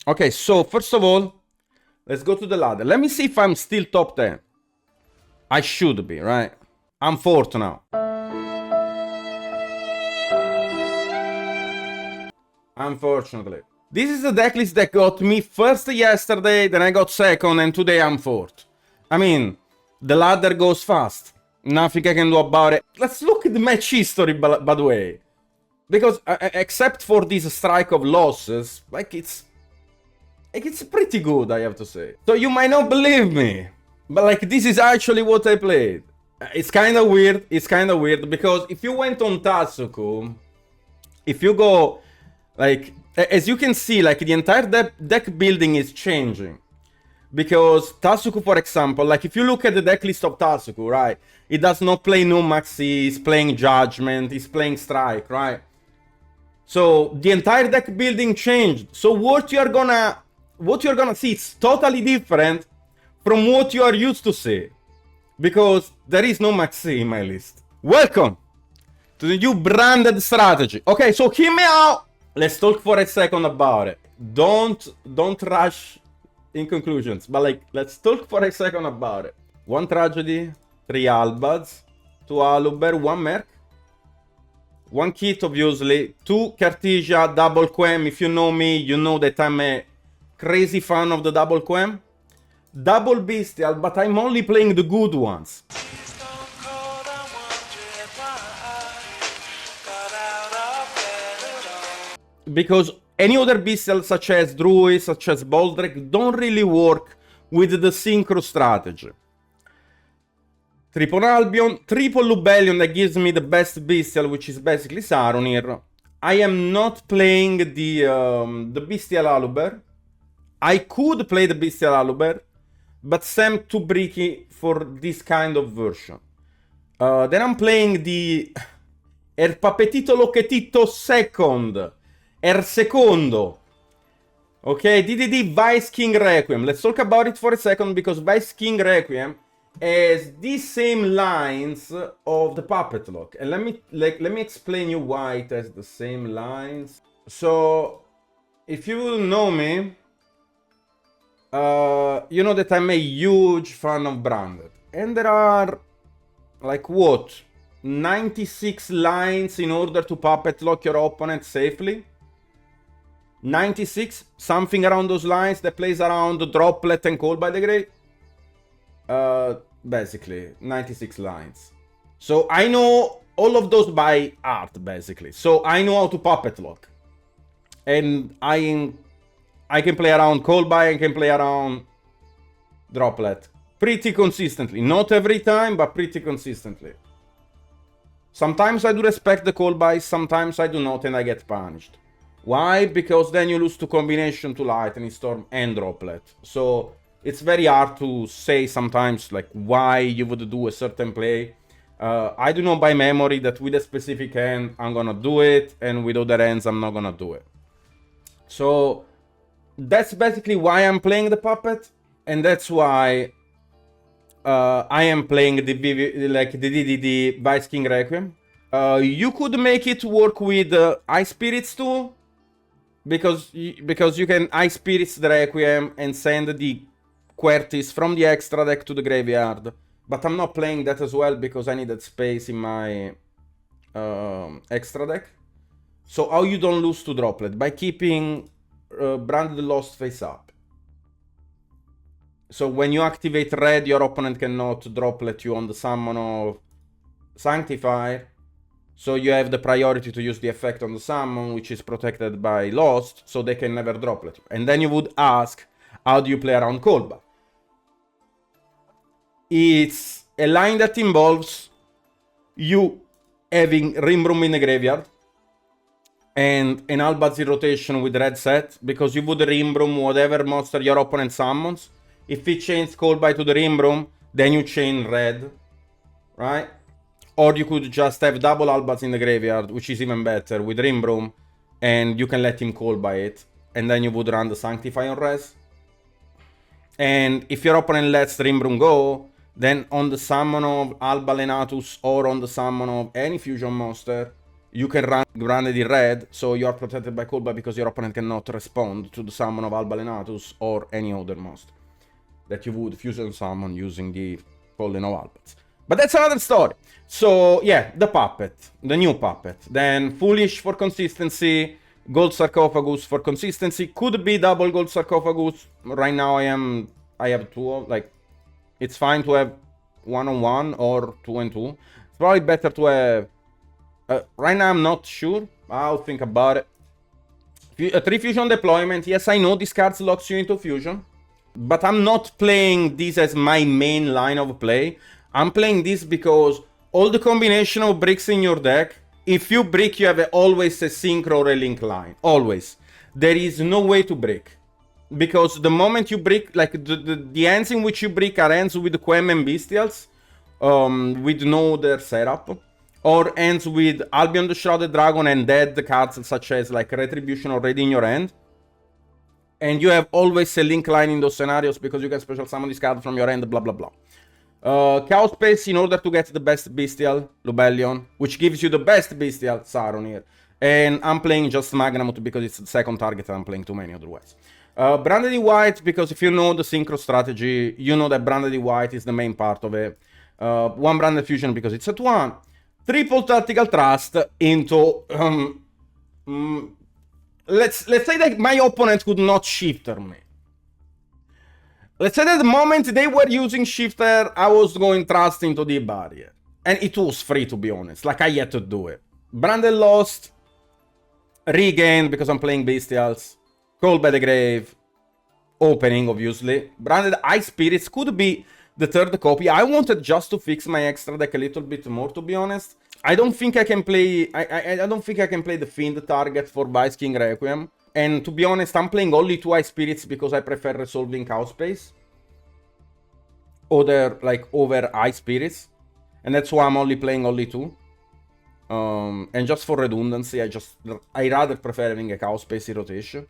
Okay, so first of all, let's go to the ladder. Let me see if I'm still top 10. I should be, right? I'm 4th now. Unfortunately. This is the decklist that got me first yesterday, then I got second, and today I'm 4th. I mean, the ladder goes fast. Nothing I can do about it. Let's look at the match history, by the way. Because, except for this strike of losses, like, it's pretty good, I have to say. So you might not believe me, but, like, this is actually what I played. It's kind of weird. It's kind of weird, because if you went on Tatsuku, if you go, like, as you can see, like, the entire deck building is changing. Because Tatsuku, for example, like, if you look at the deck list of Tatsuku, right, it does not play no Maxi, he's playing Judgment, he's playing Strike, right? So the entire deck building changed. So what you're gonna see is totally different from what you are used to see. Because there is no Maxi in my list. Welcome to the new branded strategy. Okay, so hear me out. Let's talk for a second about it. Don't rush in conclusions, but, like, let's talk for a second about it. 1 Tragedy, 3 Albads, 2 Aluber, 1 Merc, 1 Kit, obviously, 2 Cartesia, double Quem. If you know me, you know that I'm a crazy fan of the double Quem. Double Bestial, but I'm only playing the good ones. Because any other Bestial, such as Druid, such as Boldrek, don't really work with the Synchro strategy. Triple Albion, Triple Lubellion that gives me the best Bestial, which is basically Saronir. I am not playing the Bestial Aluber. I could play the Bestial Aluber, but Sam too bricky for this kind of version. Then I'm playing the Erpapetito Loquetito second. Secondo. Okay, DDD Vice King Requiem. Let's talk about it for a second, because Vice King Requiem has these same lines of the Puppet Lock. And let me explain you why it has the same lines. So, if you know me, you know that I'm a huge fan of Branded. And there are, like, what? 96 lines in order to Puppet Lock your opponent safely? 96, something around those lines that plays around the Droplet and Call by the Grey. Basically, 96 lines. So I know all of those by heart, basically. So I know how to Puppet Lock. And I can play around Call by, I can play around Droplet. Pretty consistently. Not every time, but pretty consistently. Sometimes I do respect the Call by, sometimes I do not, and I get punished. Why? Because then you lose to combination to Lightning Storm and Droplet. So it's very hard to say sometimes, like, why you would do a certain play. I do know by memory that with a specific hand I'm gonna do it, and with other hands I'm not gonna do it. So that's basically why I'm playing the Puppet, and that's why I am playing the DDD Vice King Requiem. You could make it work with Ice Spirits too, because you can Ice Spirits the Requiem and send the Quertis from the extra deck to the graveyard. But I'm not playing that as well because I needed space in my extra deck. So how you don't lose to Droplet? By keeping Branded Lost face up. So when you activate red, your opponent cannot Droplet you on the summon of Sanctifier. So you have the priority to use the effect on the summon, which is protected by Lost, so they can never Droplet you. And then you would ask, how do you play around Kolba? It's a line that involves you having Rimbrum in the graveyard and an Albazir rotation with red set, because you would Rimbrum whatever monster your opponent summons. If it chains Kolba to the Rimbrum, then you chain red, right? Or you could just have double Albaz in the graveyard, which is even better, with Rimbrum, and you can let him call by it, and then you would run the Sanctify on res. And if your opponent lets Rimbrum go, then on the summon of Alba Lenatus or on the summon of any fusion monster, you can run Branded the Red, so you are protected by Coolblast because your opponent cannot respond to the summon of Albalenatus or any other monster that you would fusion summon using the Fallen of Albats. But that's another story. So yeah, the puppet, the new puppet. Then Foolish for consistency, Gold Sarcophagus for consistency. Could be double Gold Sarcophagus. Right now I have two, like, it's fine to have 1-on-1 or 2-and-2. It's probably better to have... right now I'm not sure. I'll think about it. 3 fusion deployment. Yes, I know this card locks you into fusion. But I'm not playing this as my main line of play. I'm playing this because all the combination of bricks in your deck, if you brick, you have always a synchro or a link line. Always. There is no way to brick. Because the moment you brick, like the ends in which you brick are ends with Quem and Bestials, with no other setup. Or ends with Albion the Shrouded Dragon and dead cards such as like Retribution already in your hand. And you have always a link line in those scenarios because you can special summon this card from your end, blah blah blah. Chaos Space in order to get the best Bestial, Lubellion, which gives you the best Bestial, Sauron here. And I'm playing just Magnamut because it's the second target and I'm playing too many otherwise. Branded White, because if you know the Synchro strategy, you know that Branded White is the main part of it. 1 Branded Fusion because it's at 1. Triple Tactical Trust into... let's say that my opponent could not shifter me. Let's say that the moment they were using shifter, I was going Trust into the barrier. And it was free, to be honest. Like, I had to do it. Branded Lost. Regained, because I'm playing Bestials. Called by the Grave. Opening, obviously. Branded Ice Spirits could be the 3rd copy. I wanted just to fix my extra deck a little bit more, to be honest. I don't think I can play... I don't think I can play the Fiend target for Vice King Requiem. And to be honest, I'm playing only 2 Ice Spirits because I prefer resolving Chaos Space. Over Ice Spirits. And that's why I'm only playing only 2. And just for redundancy, I rather prefer having a Chaos Space in rotation.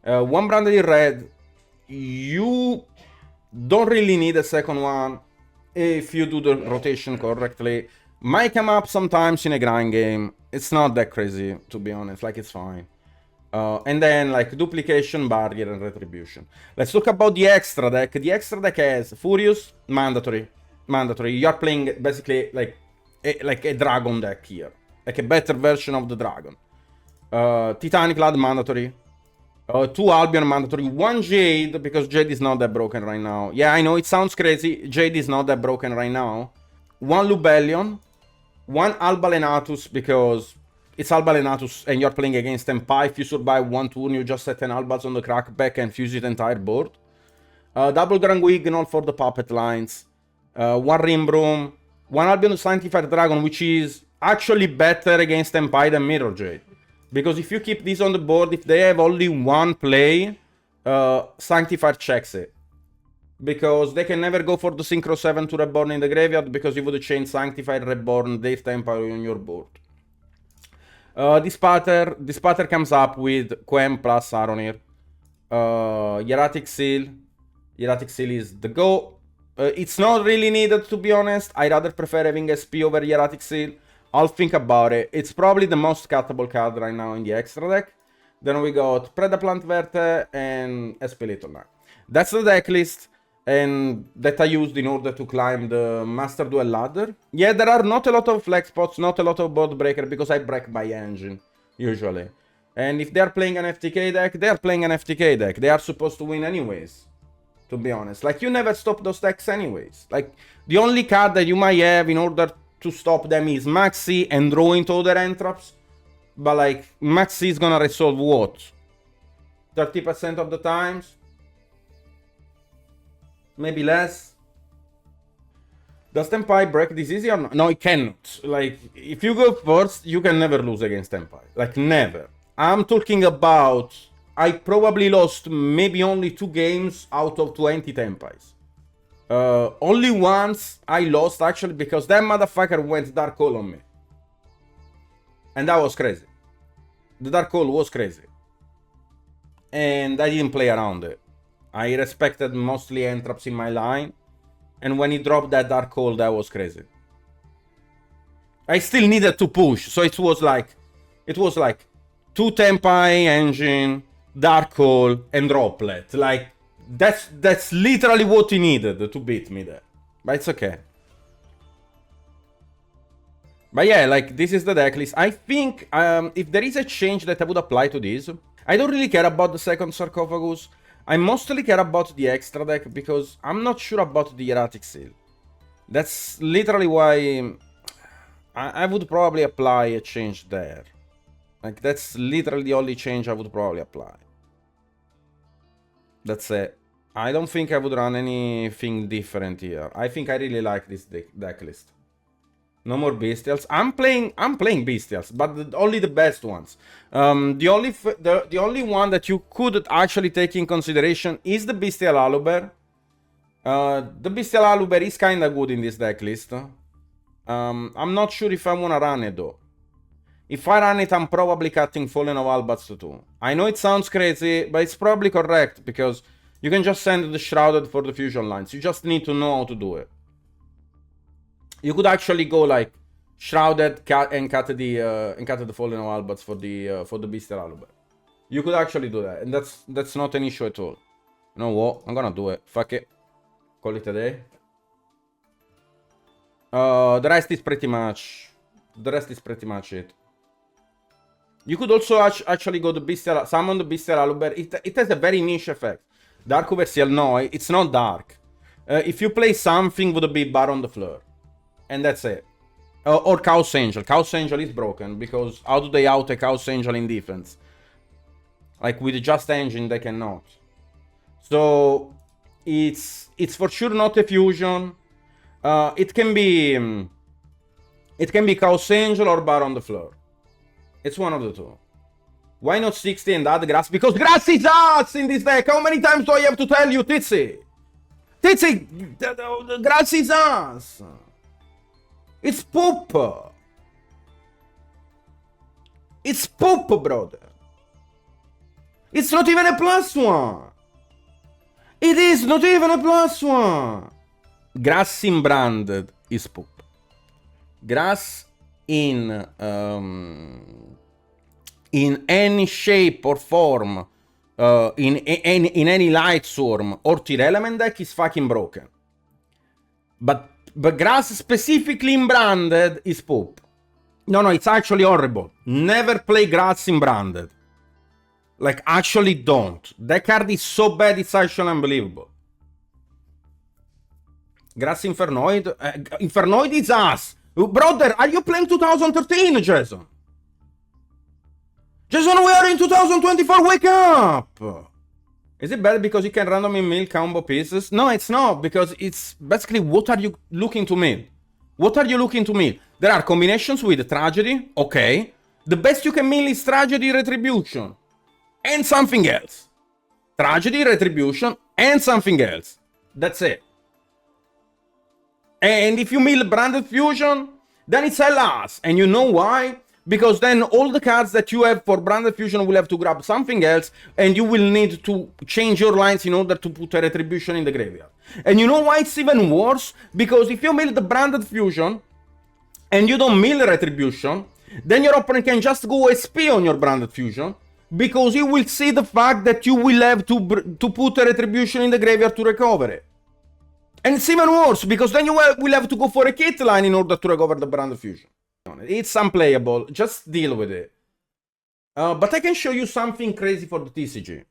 1 Branded in Red. You don't really need a second one if you do the rotation correctly. Might come up sometimes in a grind game. It's not that crazy, to be honest. Like, it's fine. And then, like, Duplication, Barrier, and Retribution. Let's talk about the extra deck. The extra deck has Furious, mandatory. Mandatory. You are playing, basically, like a dragon deck here. Like a better version of the dragon. Titanic Lad, mandatory. 2 Albion, mandatory. 1 Jade, because Jade is not that broken right now. Yeah, I know, it sounds crazy. Jade is not that broken right now. 1 Lubellion. 1 Albalenatus, because it's Albalenatus and you're playing against Tenpai. If you survive 1 turn, you just set an Albaz on the crackback and fuse it entire board. Double Granguignol for the puppet lines. 1 Rimbroom. 1 Albion Sanctified Dragon, which is actually better against Tenpai than Mirror Jade. Because if you keep this on the board, if they have only 1 play, Sanctified checks it. Because they can never go for the Synchro 7 to Reborn in the graveyard because you would chain Sanctified, Reborn, Dave Tenpai on your board. This pattern comes up with Quem plus Aronir. Hieratic Seal. Hieratic Seal is the go. It's not really needed, to be honest. I rather prefer having SP over Hieratic Seal. I'll think about it. It's probably the most cuttable card right now in the extra deck. Then we got Predaplant Verte and SP Little Knight. That's the deck list. And that I used in order to climb the Master Duel ladder. Yeah, there are not a lot of flex spots, not a lot of board breaker, because I break my engine, usually. And if they're playing an FTK deck, they're playing an FTK deck. They are supposed to win anyways, to be honest. Like, you never stop those decks anyways. Like, the only card that you might have in order to stop them is Maxi and draw into other entraps. But, like, Maxi is gonna resolve what? 30% of the times? Maybe less. Does Tenpai break this easy or not? No, it cannot. Like, if you go first, you can never lose against Tenpai. Like, never. I'm talking about... I probably lost maybe only 2 games out of 20 Tenpais. Only once I lost, actually, because that motherfucker went Dark Hole on me. And that was crazy. The Dark Hole was crazy. And I didn't play around it. I respected mostly entraps in my line. And when he dropped that Dark Hole, that was crazy. I still needed to push. So it was like, it was like 2 Tenpai engine, Dark Hole, and Droplet. Like, that's literally what he needed to beat me there. But it's okay. But yeah, like, this is the decklist. I think if there is a change that I would apply to this, I don't really care about the second sarcophagus. I mostly care about the extra deck because I'm not sure about the erratic seal. That's literally why I would probably apply a change there. Like, that's literally the only change I would probably apply. That's it. I don't think I would run anything different here. I think I really like this deck list. No more bestials. I'm playing bestials, but only the best ones. The only one that you could actually take in consideration is the bestial Aluber. The bestial Aluber is kinda good in this deck list. I'm not sure if I wanna run it though. If I run it, I'm probably cutting Fallen of Albats to 2. I know it sounds crazy, but it's probably correct, because you can just send the Shrouded for the fusion lines. You just need to know how to do it. You could actually go like Shrouded and cut the Fallen of Albats for the Bestial Aluber. You could actually do that, and that's not an issue at all. You know what? I'm gonna do it. Fuck it. Call it a day. The rest is pretty much it. You could also actually go to summon the Bestial Aluber. It has a very niche effect. Dark Overseal, no, it's not dark. If you play something, would be Baron the Fleur. And that's it. Or Chaos Angel. Chaos Angel is broken, because how do they out a Chaos Angel in defense? Like, with just engine, they cannot. So, it's for sure not a fusion. It can be Chaos Angel or Baron the Fleur. It's one of the two. Why not 60 and add Grass? Because Grass is ass in this deck! How many times do I have to tell you, Titsy? Titsy, the Grass is ass! It's poop! It's poop, brother! It's not even a +1! It is not even a +1! Grass in Branded is poop. Grass in any shape or form, in any Light Swarm or Tier Element deck is fucking broken. But Grass specifically in Branded is poop. No, it's actually horrible. Never play Grass in Branded. Like, actually don't. That card is so bad, it's actually unbelievable. Grass Infernoid? Infernoid is ass! Brother, are you playing 2013, Jason? Jason, we are in 2024, wake up! Is it bad because you can randomly mill combo pieces? No, it's not, because it's basically what are you looking to mill? What are you looking to mill? There are combinations with Tragedy, okay. The best you can mill is Tragedy, Retribution, and something else. Tragedy, Retribution, and something else. That's it. And if you mill Branded Fusion, then it's a loss. And you know why? Because then all the cards that you have for Branded Fusion will have to grab something else, and you will need to change your lines in order to put a Retribution in the graveyard. And you know why it's even worse? Because if you mill the Branded Fusion, and you don't mill Retribution, then your opponent can just go SP on your Branded Fusion, because he will see the fact that you will have to put a Retribution in the graveyard to recover it. And it's even worse, because then you will have to go for a kit line in order to recover the Branded Fusion. It's unplayable, just deal with it. But I can show you something crazy for the TCG.